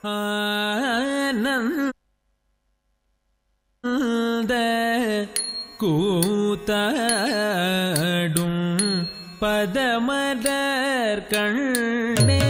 ஆனந்த கூத்தாடும் பதமலர் கண்டே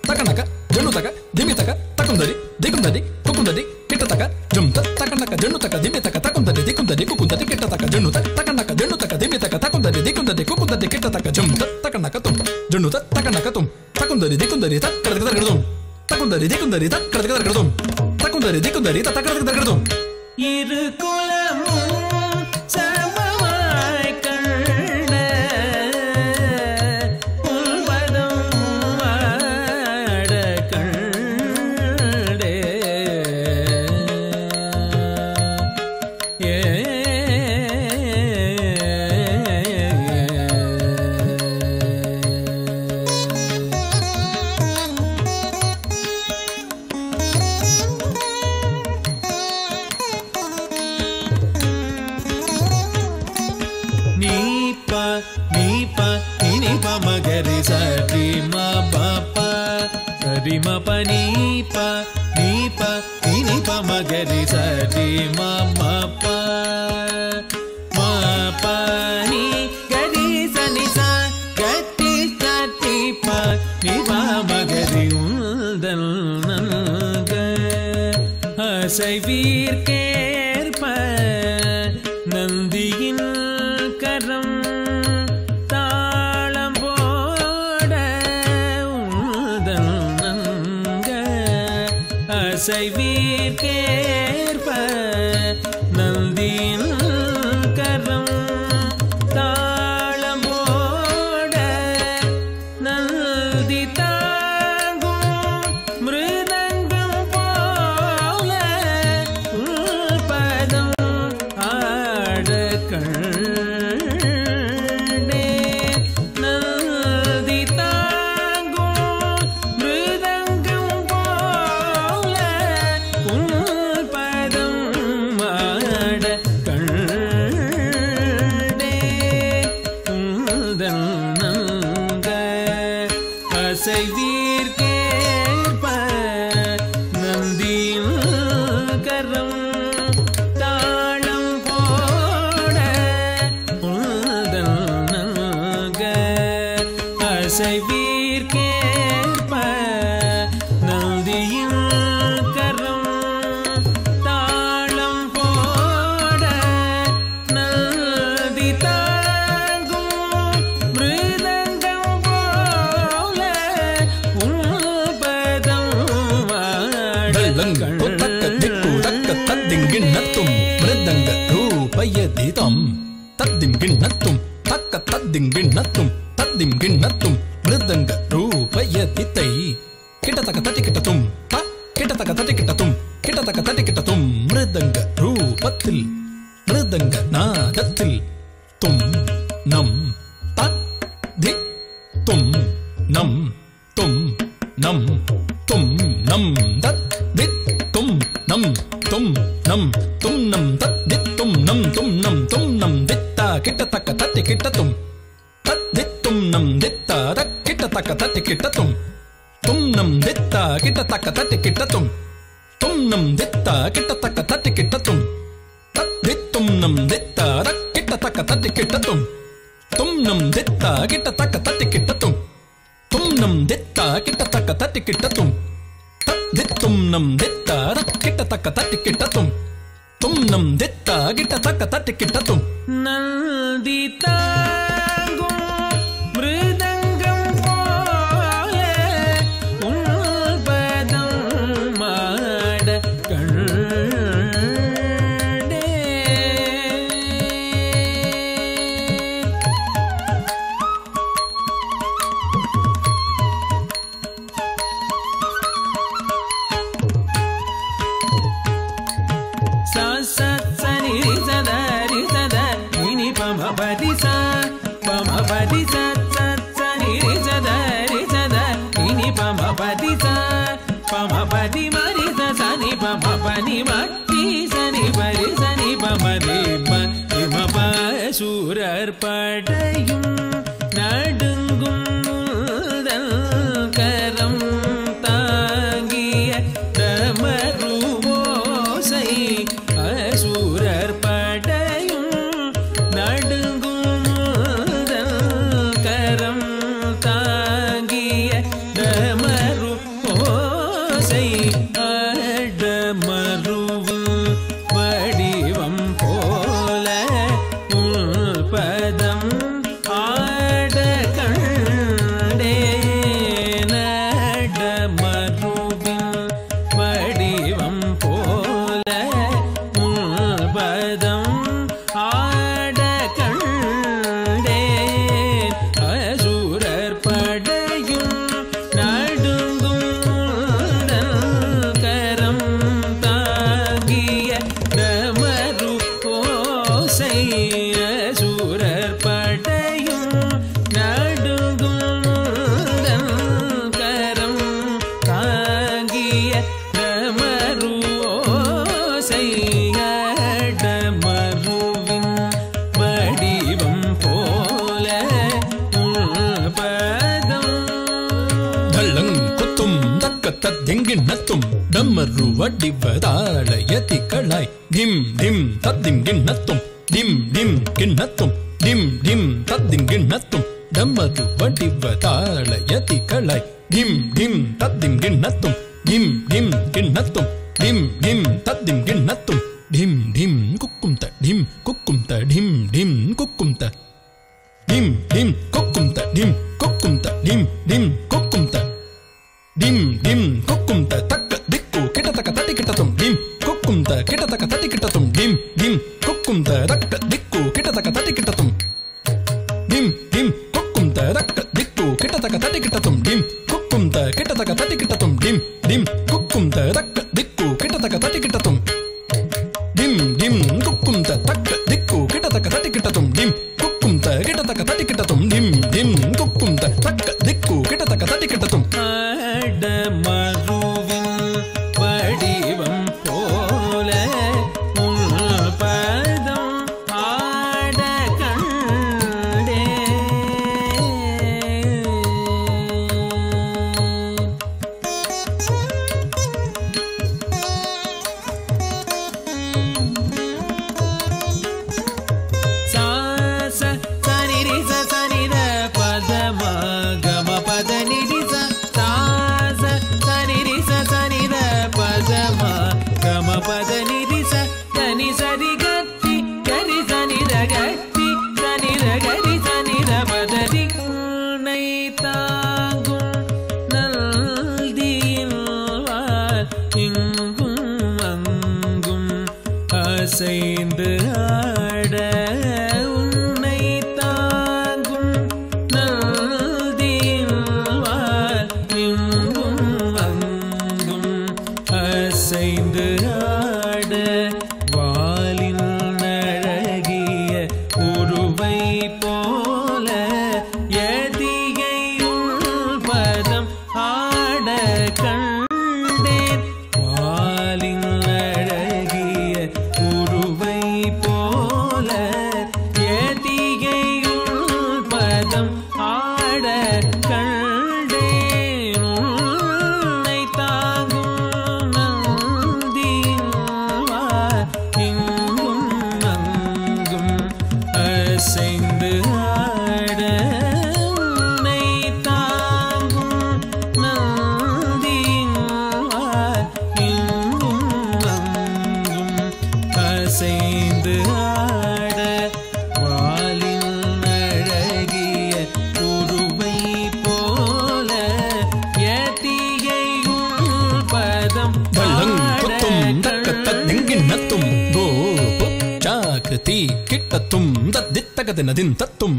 Taka naka, junu taka, dimi taka, takundari dikundari kukundari kitataka jumta takanaka jannutaka dimitaka takundari dikundari kukundari kitataka jannuta takanaka jannutaka dimitaka takundari dikundari kukundari kitataka jumta takanaka tum jannuta takanaka tum takundari dikundari takkaradum takundari dikundari takkaradum takundari dikundari takkaradum இரு குலமும் சமமாய் கண்ட உள்பதம் வாட கண்டே மகரி சரி மபா சரி மப நீப நீப மகரி சரி மபா மபனி கரி சனி ச கட்டி சட்டி ப நிப மகரி உந்தல் நங்க அசைவீர்க்கேற்ப நந்தியின் கரம் அசைவீர்க்கேற்ப நந்தியின் கரம் தாளம் போட நந்தி தாங்கும் மிருதங்கம் போல பதம் ஆட கண்டே நந்தி தாங்கும் மிருதங்கம் போல பதம் ஆட கண்டே உந்தன் நங்க அசைவீர்க்கேற்ப நந்தியின் கரம் தாளம் போட உந்தன் நங்க அசைவீர்க்கேற்ப நந்தியின் கரம் தாளம் போட நந்தி தாங்கும் மிருதங்கம் போல உள்பதம் ஆட தத்திங்கிண்ணத்தும் மிருதங்க ரூபயதிதம் தத்திங்கிண்ணத்தும் தக்க தத்திங்கிண்ணத்தும் தத்திங்கிண்ணத்தும் மிருதங்க ரூபயதித்தை கிட்டத்தக்க தட்டி கிட்டத்தும் கிட்டத்தக்க தட்டி கிட்டத்தும் கிட்டத்தக்க தட்டி கிட்டத்தும் மிருதங்க ரூபத்தில் மிருதங்க நாதத்தில் தும் நம் தி தும் நம் தும் நம் தும் நம் தத் தித் தும் நம் தும் நம் தும் நம் தத் தித் தும் நம் தித்தா கிட்டத்தக்க தட்டி கிட்டத்தும் தத் தித் தும் நம் தித்தா தக் கிட்டத்தக்க தட்டி கிட்டத்தும் தும் நம் தித்தா கிட்டத்தக்க தட்டி கிட்டத்தும் தும் நம் தித்தா கிட்டத்தக்க தட்டி கிட்டத்தும் தத் தித் தும் நம் தித்தா தக் கிட்டத்தக்க தட்டி கிட்டத்தும் தும் நம் தித்தா கிட்டத்தக்க தட்டி கிட்டத்தும் தும் நம் தித்தா கிட்டத்தக்க தட்டி கிட்டத்தும் தத் தித் தும் நம் தித்தா தக் கிட்டத்தக்க தட்டி கிட்டத்தும் தும் நம் தித்தா கிட்டத்தக்க தட்டி கிட்டத்தும் நந்தி தாங்கும் மிருதங்கம் போல உள்பதம் ஆட கண்டே sa sa sa ni sa da ni pa ma pa di sa அடமருவு வடிவம் போல உள்பதம் ஆட கண்டேன் அடமருவின் வடிவம் போல உள்பதம் ஆட கண்டேன் அசுரர் படையும் நடுங்கும் கரம் தாங்கிய டமரு ஓசை அசுரர் படையும் நடுங்கும் கரம் தாங்கிய டமரு ஓசை டமருவின் வடிவம் போல உள்பதம் தள்ளங்குத்தும் தக்கத்தத்திங்கிண்ணத்தும் டம்மரு வடிவதாள யதிகளாய் திம் திம் தத்திங்கிண்ணத்தும் டிம் டிம் கிண்ணத்தும் டிம் டிம் தத்திங்கிண்ணத்தும் டம்மரு வடிவதாள யதிகளாய் டிம் டிம் தத்திங்கிண்ணத்தும் டிம் டிம் கிண்ணத்தும் டிம் டிம் தத்திங்கிண்ணத்தும் டிம் டிம் குக்கும் த டிம் குக்கும் த டிம் டிம் குக்கும் த டிம் டிம் குக்கும் த டிம் குக்கும் த டிம் டிம் குக்கும் த டிம் டிம் குக்கும் த தக்க திக்கு கிட்டத்தக்க தட்டி கிட்டத்தும் டிம் குக்கும் த கிட்டத்தக்க தட்டி கிட்டத்தும் டிம் டிம் குக்கும் த தக்க திக்கு கிட்டத்தக்க தட்டி கிட்டத்தும் டிம் டிம் குக்கும் த தக்க திக்கு கிட்டத்தக்க தட்டி கிட்டத்தும் டிம் குக்கும் த கிட்டத்தக்க தட்டி கிட்டத்தும் டிம் டிம் குக்கும் த தக்க திக்கு கிட்டத்தக்க தட்டி கிட்டத்தும் டிம் டிம் குக்கும் த தக்க திக்கு கிட்டத்தக்க தட்டி கிட்டத்தும் டிம் குக்கும் த கிட்டத்தக்க தட்டி கிட்டத்தும் டிம் டிம் குக்கும் த தக்க திக்கு கிட்டத்தக்க தட்டி கிட்டத்தும் அடமருவின் வடிவம் போல உள்பதம் ஆட கண்டேன் சாச சனிரி சனித பதம கம பத நிதி சாச சனிரி சனித பதம கம பத நிதி சனி சரி கத்தி கரி சனித கத்தி சனித கரி சனித பதரி உன்னை தாங்கும் நல்தியின் வால் இங்கும் அங்கும் அசைந்து ஆட உன்னை தாங்கும் நல்தியின் வால் இங்கும் அங்கும் அசைந்து ஆட வாலின் அழகிய உருவை போல எதிகை உள்பதம் ஆட கண்டேன் வாலின் அழகிய உருவை போல எதிகை உள்பதம் ஆட கண்டேன் உன்னை தாங்கும் நந்தியின் வால் இங்கும் அங்கும் அசைந்து ஆட உன்னை தாங்கும் நந்தியின் வால் இங்கும் அங்கும் அசைந்து ஆட வாலின் அழகிய உருவை போல எதிகை உள்பதம் தள்ளங்குத்தும் தக்கத்தத்திங்கிண்ணத்தும் கோபு சாகதி கிட்டத்தும் தத்தித்தகதினதின் தத்தும்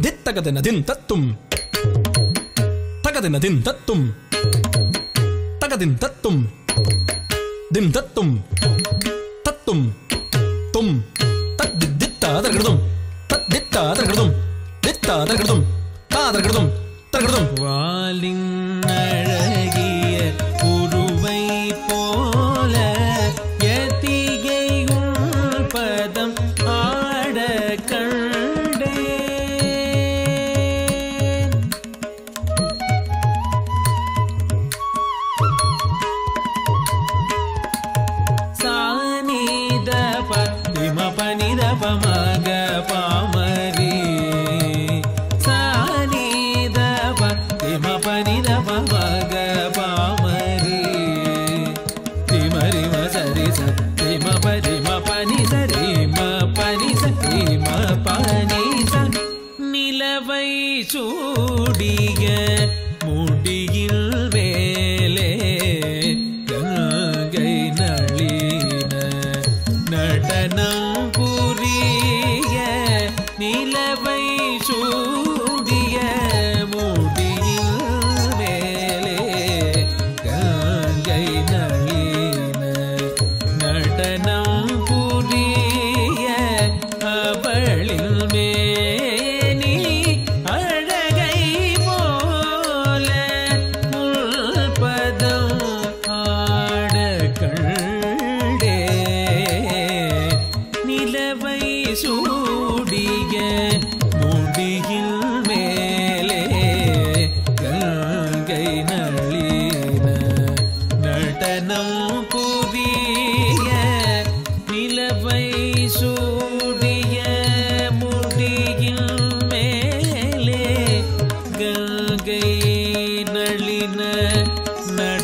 தித்தகதினதின் தத்தும் தகதினதின் தத்தும் தகதின் தத்தும் தின் தத்தும் தத்தும் தும் தத்தித்தாதர்கிருதும் தத்தித்தாதர்கிருதும் தித்தாதர்கிருதும் தாதர்கிருதும் தர்கிருதும் வாலின் அழகிய உருவை போல எதிகை உள்பதம் ஆட கண்டேன் சானித பத்திம பனித பமக பாமரி சானித பத்திம பனித பமக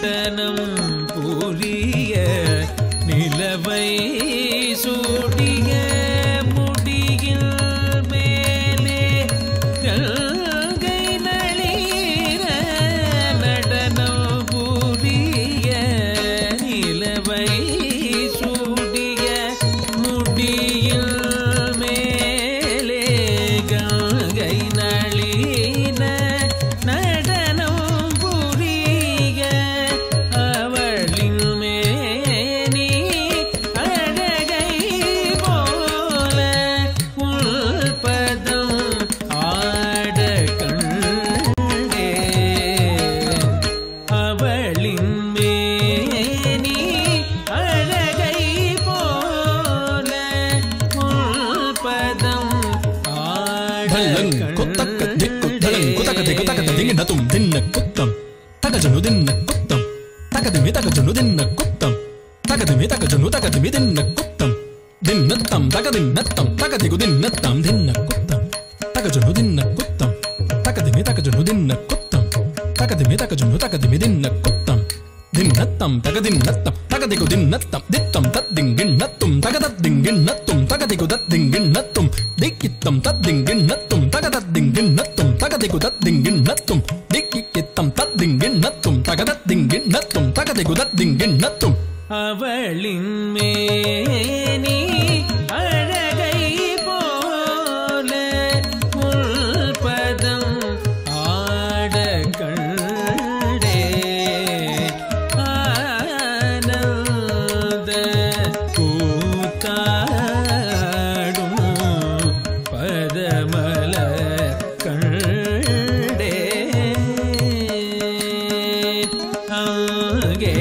நடனம் புரிய நிலவை சூடிய முடியில் மேலே கங்கை நளிர நடனம் புரிய நிலவை சூடிய முடியில் மேலே கங்கை நளிர நடனம் புரிய அவளின் மேனி அழகை போல உள்பதம் ஆட கண்டே அவளின் மேனி அழகை போல உள்பதம் ஆட దింగినతుం దిన్న కుత్తం తగజను దిన్న కుత్తం తగదిమి తగజను దిన్న కుత్తం తగదిమి తగజను తగదిమి దిన్న కుత్తం దిన్నత్తం తగదిన్నత్తం తగదిగు దిన్నత్తం దిన్న కుత్తం తగజను దిన్న కుత్తం తగదిమి తగజను దిన్న కుత్తం తగదిమి తగజను తగదిమి దిన్న కుత్తం దిన్నత్తం తగదిన్నత్తం తగదిగు దిన్నత్తం దిత్తం తద్దింగిన్నత్తుం తగదద్దింగిన్నత్తుం తగదిగు దద్దింగిన్నత్తుం దిక్కిత్తం తద్దింగిన్నత్తుం తగదద్దింగిన్నత్తుం తగదిగు దద్దింగిన్నత్తుం దిక్కిత్తం తద్దింగిన్నత్తుం తగదద్దింగిన్నత్తుం తగదిగు దద్దింగిన్నత్తుం அவளின் மேனி அழகை போல உள்பதம் ஆட கண்டே ஆனந்த கூத்தாடும் பதமல கண்டே அங்கே